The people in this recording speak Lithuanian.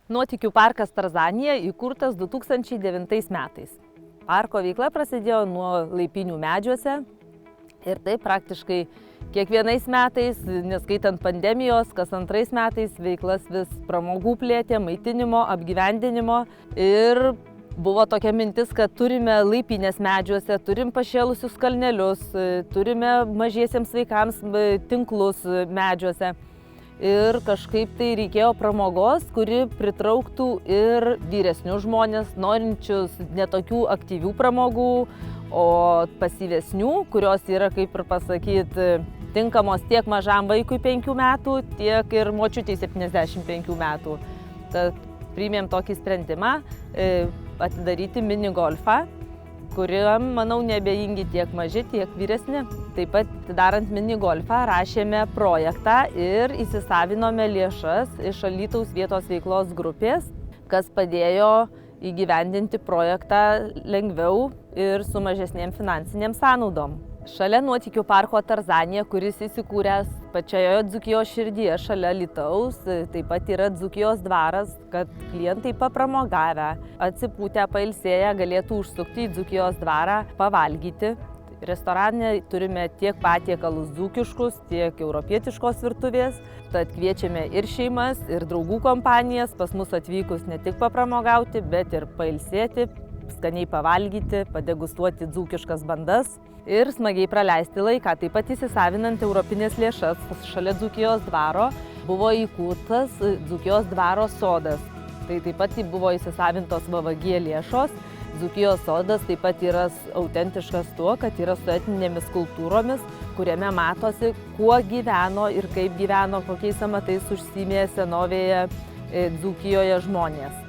Nuotykių parkas Tarzanija įkurtas 2009 metais. Parko veikla prasidėjo nuo laipynių medžiuose ir tai praktiškai kiekvienais metais, neskaitant pandemijos, kas antrais metais veiklas vis pramogų plėtė, maitinimo, apgyvendinimo ir buvo tokia mintis, kad turime laipynės medžiuose, turim pašėlusius kalnelius, turime mažiesiems vaikams tinklus medžiuose. Ir kažkaip tai reikėjo pramogos, kuri pritrauktų ir vyresnius žmonės, norinčius netokių aktyvių pramogų, o pasyvesnių, kurios yra, kaip ir pasakyti, tinkamos tiek mažam vaikui 5 metų, tiek ir močiutei 75 metų. Tad priėmėm tokį sprendimą atidaryti mini golfą, kuriam, manau, neabejingi tiek maži, tiek vyresni. Taip pat, darant mini golfą, rašėme projektą ir įsisavinome lėšas iš Alytaus vietos veiklos grupės, kas padėjo įgyvendinti projektą lengviau ir su mažesnėm finansinėm sąnaudom. Šalia nuotykių parko Tarzanija, kuris įsikūręs pačioje Dzūkijos širdyje šalia Alytaus, taip pat yra Dzūkijos dvaras, kad klientai papramogavę, atsipūtę, pailsėję galėtų užsukti į Dzūkijos dvarą, pavalgyti. Restorane turime tiek patiekalus dzūkiškus, tiek europietiškos virtuvės, tad kviečiame ir šeimas, ir draugų kompanijas pas mus atvykus ne tik papramogauti, bet ir pailsėti, skaniai pavalgyti, padegustuoti dzūkiškas bandas ir smagiai praleisti laiką. Taip pat įsisavinant europinės lėšas šalia Dzūkijos dvaro buvo įkurtas Dzūkijos dvaro sodas. Tai taip pat buvo įsisavintos VVG lėšos. Dzūkijos sodas taip pat yra autentiškas tuo, kad yra su etninėmis kultūromis, kuriame matosi, kuo gyveno ir kaip gyveno, kokiais amatais užsiėmė senovėje Dzūkijoje žmonės.